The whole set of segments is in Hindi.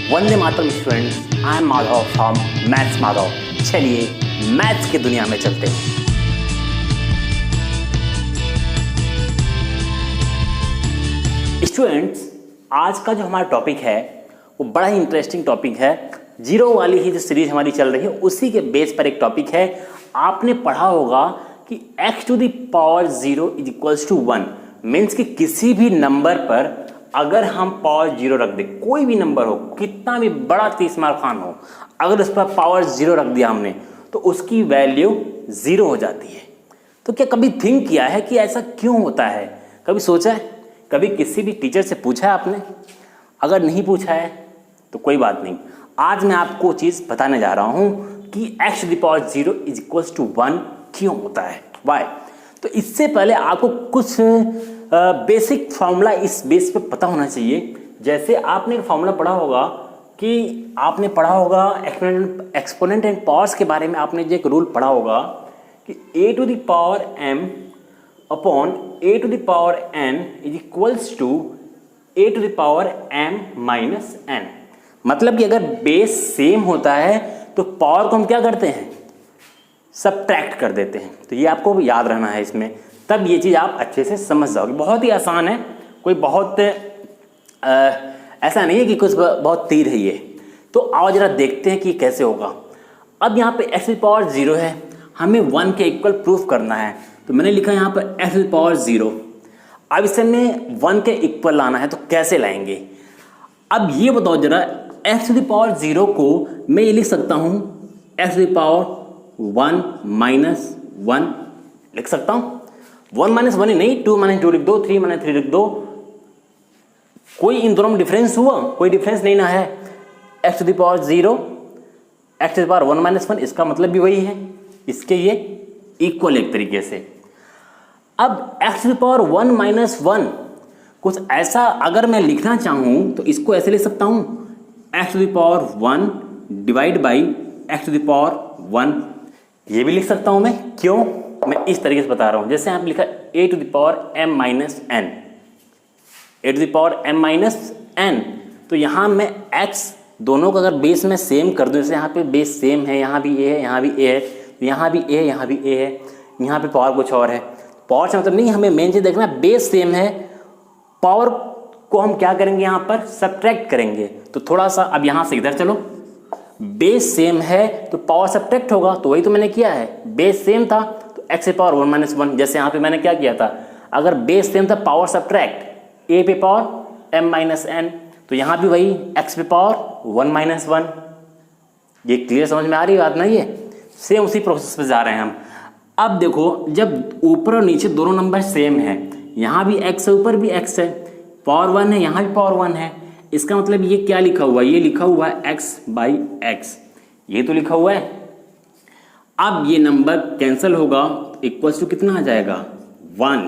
Vande Mataram students, I am Madhav from maths Madhav. चलिए मैथ्स की दुनिया में चलते हैं। स्टूडेंट्स, आज का जो हमारा टॉपिक है वो बड़ा ही इंटरेस्टिंग टॉपिक है। जीरो वाली ही जो सीरीज हमारी चल रही है उसी के बेस पर एक टॉपिक है। आपने पढ़ा होगा कि x to the power 0 is equals to 1, means कि किसी भी नंबर पर अगर हम पावर 0 रख दें, कोई भी नंबर हो, कितना भी बड़ा तीसमार खान हो, अगर उस पर पावर 0 रख दिया हमने तो उसकी वैल्यू 0 हो जाती है। तो क्या कभी थिंक किया है कि ऐसा क्यों होता है? कभी सोचा है? कभी किसी भी टीचर से पूछा है आपने? अगर नहीं पूछा है तो कोई बात नहीं, आज मैं आपको चीज़ बताने जा रहा हूं कि x to the power 0 is equals to 1 क्यों होता है, वाई। तो इससे पहले आपको कुछ बेसिक फॉर्मूला इस बेस पे पता होना चाहिए। जैसे आपने एक फॉर्मूला पढ़ा होगा कि आपने पढ़ा होगा एक्सपोनेंट एंड पावर्स के बारे में। आपने जो एक रूल पढ़ा होगा कि a to the power m upon a to the power n is equals to a to the power m minus n। मतलब कि अगर बेस सेम होता है तो पावर को हम क्या करते हैं? सब्ट्रैक्ट कर देते हैं। तो ये आपको याद रहना है इसमें, तब ये चीज़ आप अच्छे से समझ जाओगे। बहुत ही आसान है, कोई बहुत ऐसा नहीं है कि कुछ बहुत तीर है ये। तो आओ जरा देखते हैं कि कैसे होगा। अब यहाँ पे x टू द पावर 0 है, हमें 1 के इक्वल प्रूफ करना है। तो मैंने लिखा यहाँ पर x टू द पावर 0। अब इसे हमें 1 के इक्वल लाना है, तो कैसे लाएंगे? अब ये बताओ जरा, x टू द पावर 0 को मैं ये लिख सकता हूँ x to the power 1 minus 1 लिख सकता हूँ। 1 माइनस 1 ही नहीं, 2 माइनस 2 लिख दो, 3 माइनस 3 लिख दो। कोई इन दोनों में डिफरेंस हुआ? कोई डिफरेंस नहीं ना है। x to the power 0, x to the power 1 minus 1, इसका मतलब भी वही है, इसके ये इक्वल एक तरीके से। अब x to the power 1 minus 1 कुछ ऐसा अगर मैं लिखना चाहूँ तो इसको ऐसे लिख सकता हूँ, x to the power 1 divide by x to the power 1। ये भी लिख सकता हूँ मैं। क्यों? मैं इस तरीके से बता रहा हूँ। जैसे आप लिखा a to the power m minus n, a to the power m minus n, तो यहाँ मैं x दोनों का अगर बेस में सेम कर दूँ, जैसे यहाँ पे बेस सेम है, यहाँ भी a है, यहाँ भी a है, तो यहाँ भी a है, यहाँ भी a है, यहाँ पे पावर कुछ और है। पावर से मतलब नहीं, हमें मेन चीज़ देखना बेस सेम है, पावर को हम क्या करेंगे यहाँ पर? सब्ट्रैक्ट करेंगे। तो थोड़ा सा अब यहाँ से इधर चलो, बेस सेम है तो पावर सब्ट्रैक्ट होगा, तो वही तो मैंने किया है। बेस सेम था तो x पे पावर 1 माइनस 1, जैसे यहाँ पे मैंने क्या किया था, अगर बेस सेम था पावर सब्ट्रैक्ट, a पे पावर m माइनस n, तो यहाँ भी वही x पे पावर 1 माइनस 1। ये क्लियर समझ में आ रही बात ना? ये सेम उसी प्रोसेस पे जा रहे हैं हम। अब देखो, जब ऊपर और नीचे दोनों नंबर सेम है, यहाँ भी x है, ऊपर भी x है, पावर 1 है, यहाँ भी पावर 1 है, इसका मतलब ये क्या लिखा हुआ है? ये लिखा हुआ है x बाई x, ये तो लिखा हुआ है। अब ये नंबर कैंसिल होगा, इक्वल्स टू कितना आ जाएगा? 1।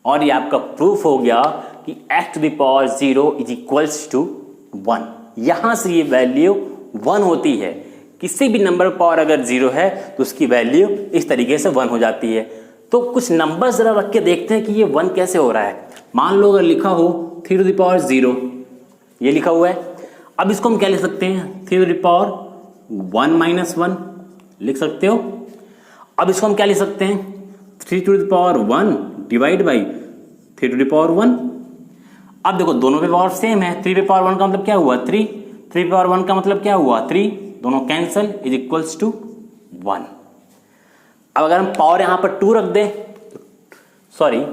और ये आपका प्रूफ हो गया कि x to the power 0 is equals to 1। यहाँ से ये वैल्यू 1 होती है। किसी भी नंबर पर पावर अगर 0 है तो उसकी वैल्यू इस तरीके से 1 हो जाती है। तो कुछ नंबर जरा रख के देखते हैं कि ये 1 कैसे हो रहा है। मान लो अगर लिखा हो 3 टू द पावर 0, ये लिखा हुआ है। अब इसको हम क्या लिख सकते हैं? 3 टू द पावर 1 माइनस 1 लिख सकते हो। अब इसको हम क्या लिख सकते हैं? 3 to the power 1 divide by 3 to the power 1। अब देखो, दोनों पे पावर सेम है। 3 पे पावर 1 का मतलब क्या हुआ? 3। 3 पे पावर 1 का मतलब क्या हुआ? 3। दोनों कैंसल, इज इक्वल्स टू 1। अब अगर हम पावर यहाँ पर 2 रख दें, सॉरी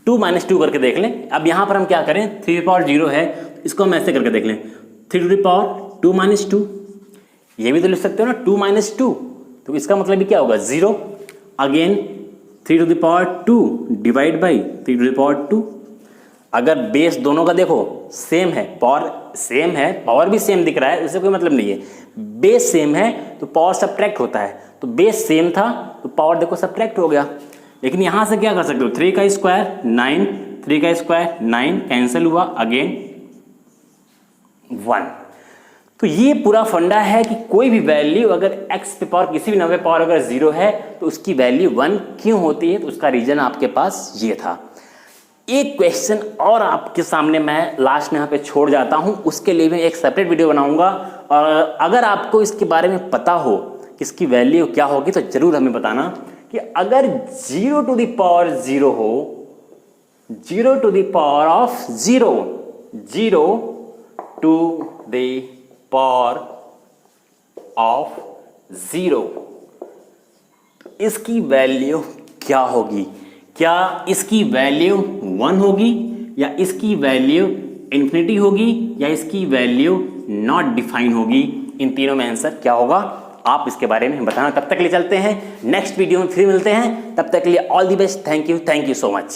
2 माइनस 2 करके देख लें। अब यहाँ पर हम क्या करें? 3 पे पावर 0 है, इसको हम ऐसे करके देख लें, 3 टू द पावर 2 माइनस 2। ये भी तो लिख सकते हो ना, 2 माइनस 2, तो इसका मतलब भी क्या होगा? 0। Again 3 to the power 2 divide by 3 to the power 2। अगर बेस दोनों का देखो सेम है, पावर सेम है, पावर भी सेम दिख रहा है, इससे कोई मतलब नहीं है। बेस सेम है तो पावर सब्ट्रैक्ट होता है, तो बेस सेम था तो पावर देखो सब्ट्रैक्ट हो गया। लेकिन यहाँ से क्या कर सकते हो? 3 का स्क्वायर 9, 3 का स्क्वायर 9, कैंसिल हुआ, अगेन 1। तो ये पूरा फंडा है कि कोई भी वैल्यू अगर x पे पावर, किसी भी नंबर पे पावर अगर 0 है तो उसकी वैल्यू 1 क्यों होती है? तो उसका रीजन आपके पास ये था। एक क्वेश्चन और आपके सामने मैं लास्ट में यहाँ पे छोड़ जाता हूँ, उसके लिए मैं एक सेपरेट वीडियो बनाऊंगा। और अगर आपको इसके बारे में पता हो कि इसकी वैल्यू क्या होगी तो जरूर हमें बताना कि अगर 0 to the power 0 हो, 0 to the power of 0, 0 to the power of 0, इसकी वैल्यू क्या होगी? क्या इसकी वैल्यू 1 होगी, या इसकी वैल्यू इन्फिनिटी होगी, या इसकी वैल्यू नॉट डिफाइन होगी? इन तीनों में आंसर क्या होगा आप इसके बारे में बताना। तब तक के लिए चलते हैं, नेक्स्ट वीडियो में फिर मिलते हैं। तब तक के लिए all the best. Thank you so much.